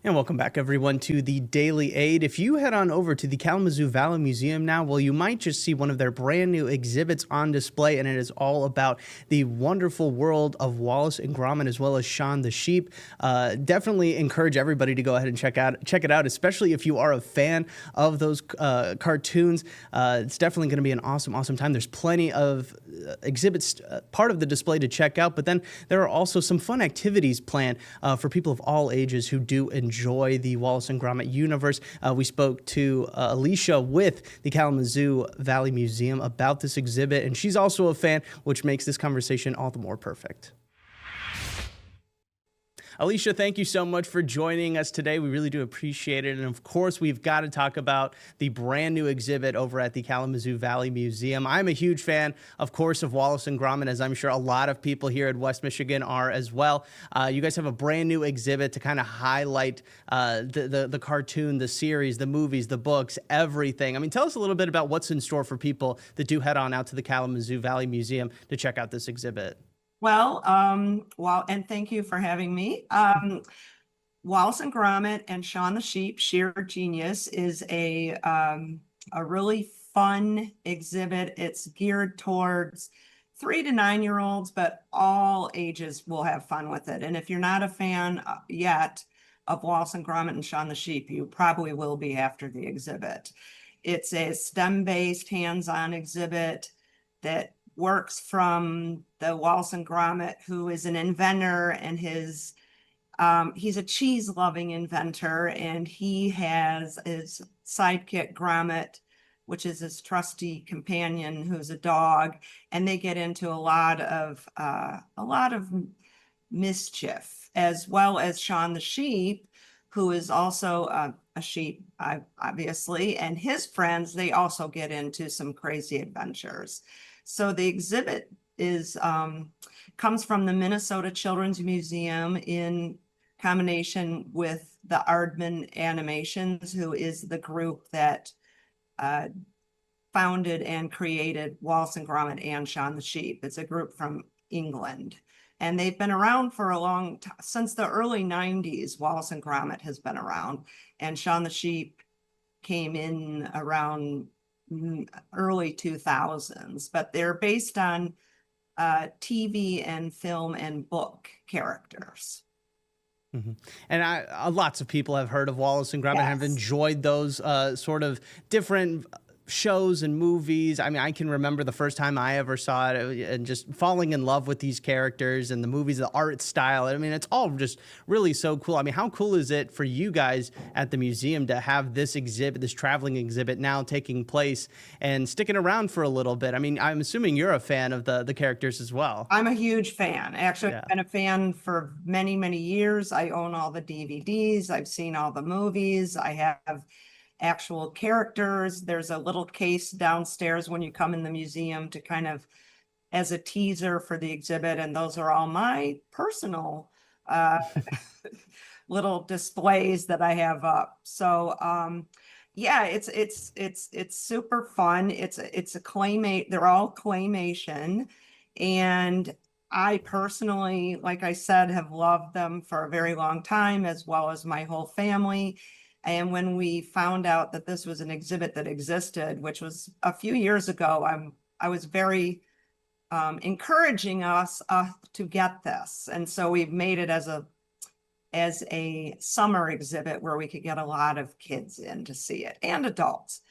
And welcome back, everyone, to the Daily Aid. If you head on over to the Kalamazoo Valley Museum now, well, you might just see one of their brand new exhibits on display, and it is all about the wonderful world of Wallace and Gromit, as well as Shaun the Sheep. Definitely encourage everybody to go ahead and check it out, especially if you are a fan of those cartoons. It's definitely going to be an awesome time. There's plenty of exhibits, part of the display to check out, but then there are also some fun activities planned for people of all ages who do enjoy the Wallace and Gromit universe. We spoke to Alecia with the Kalamazoo Valley Museum about this exhibit, and she's also a fan, which makes this conversation all the more perfect. Alecia, thank you so much for joining us today. We really do appreciate it. And of course, we've got to talk about the brand new exhibit over at the Kalamazoo Valley Museum. I'm a huge fan, of course, of Wallace and Gromit, as I'm sure a lot of people here in West Michigan are as well. You guys have a brand new exhibit to kind of highlight the cartoon, the series, the movies, the books, everything. I mean, tell us a little bit about what's in store for people that do head on out to the Kalamazoo Valley Museum to check out this exhibit. Well, and thank you for having me. Wallace and Gromit and Shaun the Sheep, Sheer Genius, is a really fun exhibit. It's geared towards 3 to 9-year-olds, but all ages will have fun with it. And if you're not a fan yet of Wallace and Gromit and Shaun the Sheep, you probably will be after the exhibit. It's a STEM-based, hands-on exhibit that works from the Wallace and Gromit, who is an inventor, and he's a cheese-loving inventor, and he has his sidekick Gromit, which is his trusty companion, who's a dog, and they get into a lot of mischief, as well as Shaun the Sheep, who is also a sheep, obviously, and his friends. They also get into some crazy adventures. So the exhibit comes from the Minnesota Children's Museum in combination with the Aardman Animations, who is the group that founded and created Wallace and Gromit and Shaun the Sheep. It's a group from England, and they've been around for a long time. Since the early 90s, Wallace and Gromit has been around, and Shaun the Sheep came in around early 2000s, but they're based on TV and film and book characters. Mm-hmm. And lots of people have heard of Wallace and Gromit and have enjoyed those sort of different shows and movies. I mean, I can remember the first time I ever saw it and just falling in love with these characters and the movies, the art style. I mean, it's all just really so cool. I mean, how cool is it for you guys at the museum to have this exhibit, this traveling exhibit now taking place and sticking around for a little bit? I mean, I'm assuming you're a fan of the characters as well. I'm a huge fan. Actually, I've been a fan for many years. I own all the DVDs. I've seen all the movies. I have actual characters. There's a little case downstairs when you come in the museum to kind of as a teaser for the exhibit, and those are all my personal little displays that I have up. So yeah, it's super fun. It's a claymate. They're all claymation, and I personally, like I said, have loved them for a very long time, as well as my whole family. And when we found out that this was an exhibit that existed, which was a few years ago, I was very encouraging us to get this. And so we've made it as a summer exhibit where we could get a lot of kids in to see it, and adults.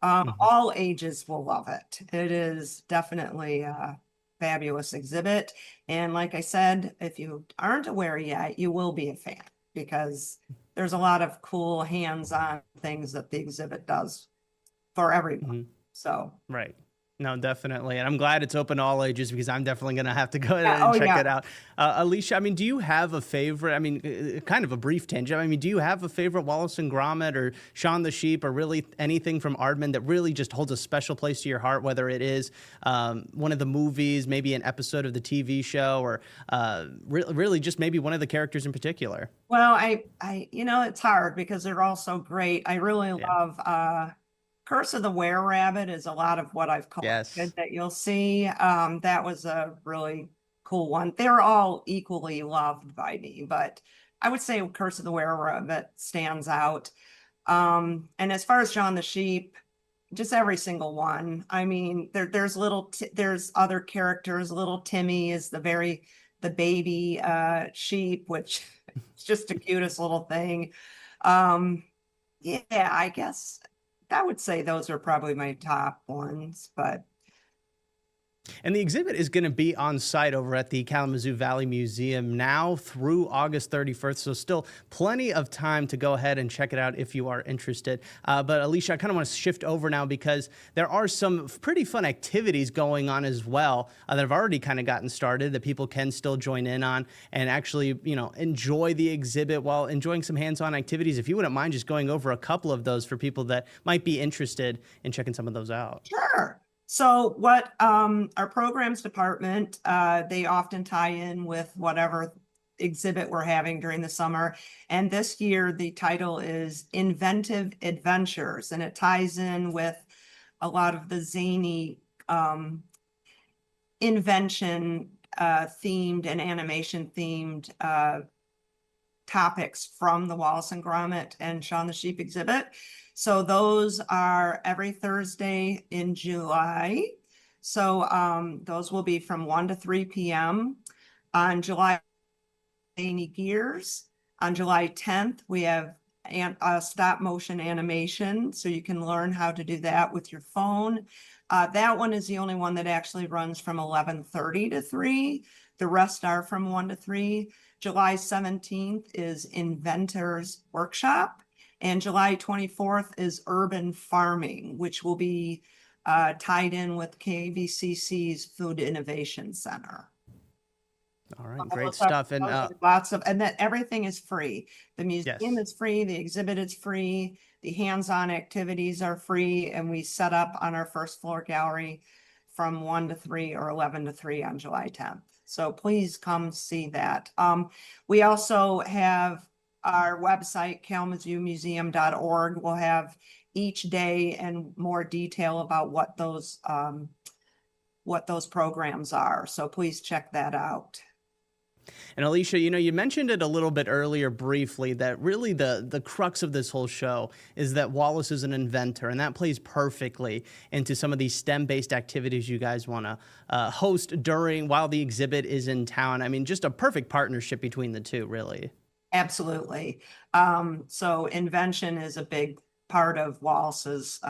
All ages will love it. It is definitely a fabulous exhibit. And like I said, if you aren't aware yet, you will be a fan, because there's a lot of cool hands-on things that the exhibit does for everyone. So right. No, definitely. And I'm glad it's open to all ages, because I'm definitely going to have to go ahead and check it out. Alecia, I mean, do you have a favorite? I mean, kind of a brief tangent. I mean, do you have a favorite Wallace and Gromit or Shaun the Sheep, or really anything from Aardman that really just holds a special place to your heart, whether it is one of the movies, maybe an episode of the TV show, or really just maybe one of the characters in particular? Well, I it's hard because they're all so great. I really love Curse of the Were-Rabbit is a lot of what I've collected that you'll see. That was a really cool one. They're all equally loved by me, but I would say Curse of the Were-Rabbit stands out. And as far as Shaun the Sheep, just every single one. I mean, there's other characters. Little Timmy is the baby sheep, which is just the cutest little thing. Um, yeah, I guess I would say those are probably my top ones, but And the exhibit is going to be on site over at the Kalamazoo Valley Museum now through August 31st. So still plenty of time to go ahead and check it out if you are interested. But Alecia, I kind of want to shift over now because there are some pretty fun activities going on as well that have already kind of gotten started that people can still join in on and actually, enjoy the exhibit while enjoying some hands-on activities. If you wouldn't mind just going over a couple of those for people that might be interested in checking some of those out. sure. So what our programs department, they often tie in with whatever exhibit we're having during the summer. And this year the title is Inventive Adventures, and it ties in with a lot of the zany invention themed and animation themed topics from the Wallace and Gromit and Shaun the Sheep exhibit. So those are every Thursday in July. So those will be from 1 to 3 p.m. On July, Zany Gears. On July 10th, we have stop motion animation. So you can learn how to do that with your phone. That one is the only one that actually runs from 11:30 to 3. The rest are from 1 to 3. July 17th is Inventors Workshop. And July 24th is Urban Farming, which will be tied in with KVCC's Food Innovation Center. All right, great stuff. And and that everything is free. The museum is free, the exhibit is free, the hands-on activities are free, and we set up on our first floor gallery from 1 to 3 or 11 to 3 on July 10th. So please come see that. We also have our website, kalamazoomuseum.org, will have each day and more detail about what those programs are. So please check that out. And Alecia, you mentioned it a little bit earlier briefly that really the crux of this whole show is that Wallace is an inventor, and that plays perfectly into some of these STEM-based activities you guys want to host while the exhibit is in town. I mean, just a perfect partnership between the two, really. Absolutely. So invention is a big part of Wallace's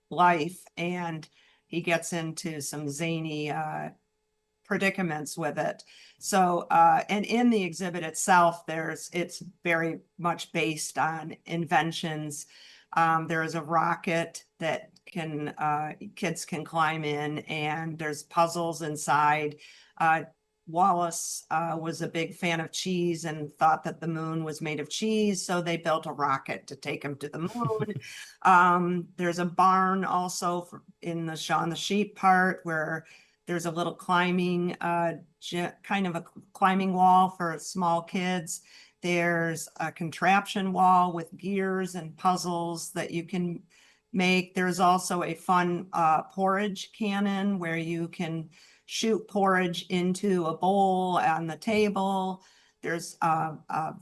life, and he gets into some zany predicaments with it. So, and in the exhibit itself, it's very much based on inventions. There is a rocket that kids can climb in, and there's puzzles inside. Wallace was a big fan of cheese and thought that the moon was made of cheese, so they built a rocket to take him to the moon. There's a barn also in the Shaun the Sheep part where there's a little climbing, kind of a climbing wall for small kids. There's a contraption wall with gears and puzzles that you can make. There's also a fun porridge cannon where you can shoot porridge into a bowl on the table. There's a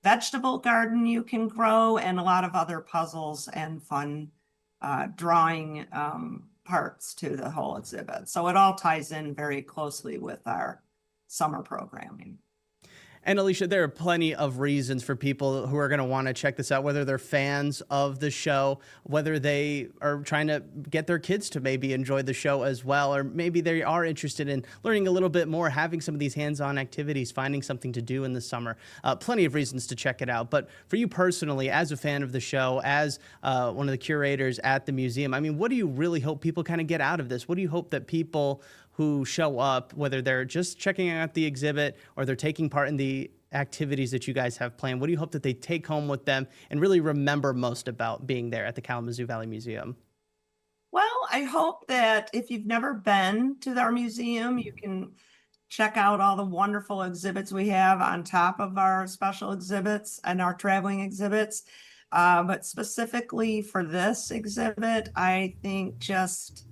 vegetable garden you can grow, and a lot of other puzzles and fun drawing parts to the whole exhibit. So it all ties in very closely with our summer programming. And Alecia, there are plenty of reasons for people who are going to want to check this out, whether they're fans of the show, whether they are trying to get their kids to maybe enjoy the show as well, or maybe they are interested in learning a little bit more, having some of these hands-on activities, finding something to do in the summer. Plenty of reasons to check it out. But for you personally, as a fan of the show, as one of the curators at the museum, I mean, what do you really hope people kind of get out of this? What do you hope that people who show up, whether they're just checking out the exhibit or they're taking part in the activities that you guys have planned, what do you hope that they take home with them and really remember most about being there at the Kalamazoo Valley Museum? Well, I hope that if you've never been to our museum, you can check out all the wonderful exhibits we have on top of our special exhibits and our traveling exhibits. But specifically for this exhibit, I think just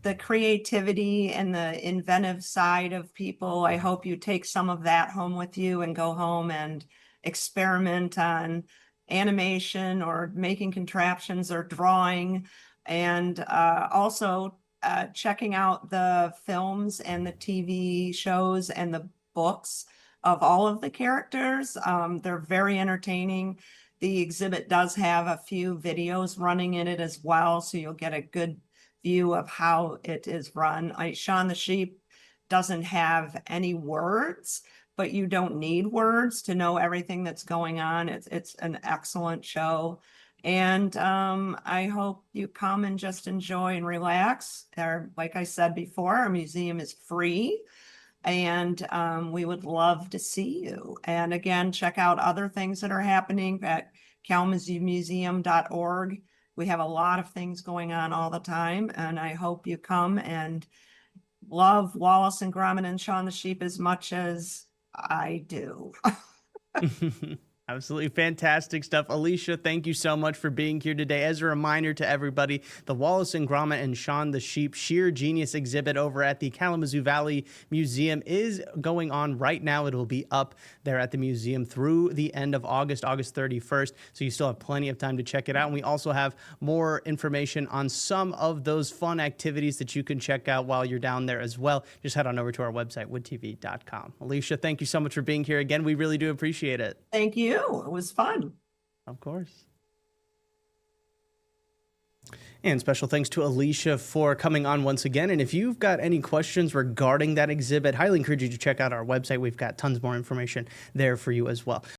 the creativity and the inventive side of people. I hope you take some of that home with you and go home and experiment on animation or making contraptions or drawing. And also checking out the films and the TV shows and the books of all of the characters. They're very entertaining. The exhibit does have a few videos running in it as well, so you'll get a good view of how it is run. Shaun the Sheep doesn't have any words, but you don't need words to know everything that's going on. It's an excellent show. And I hope you come and just enjoy and relax. Like I said before, our museum is free, and we would love to see you. And again, check out other things that are happening at kalamazoomuseum.org. We have a lot of things going on all the time, and I hope you come and love Wallace and Gromit and Shaun the Sheep as much as I do. Absolutely fantastic stuff. Alecia, thank you so much for being here today. As a reminder to everybody, the Wallace and Gromit and Shaun the Sheep Sheer Genius exhibit over at the Kalamazoo Valley Museum is going on right now. It will be up there at the museum through the end of August 31st. So you still have plenty of time to check it out. And we also have more information on some of those fun activities that you can check out while you're down there as well. Just head on over to our website, woodtv.com. Alecia, thank you so much for being here again. We really do appreciate it. Thank you. It was fun. Of course. And special thanks to Alecia for coming on once again. And if you've got any questions regarding that exhibit, highly encourage you to check out our website. We've got tons more information there for you as well.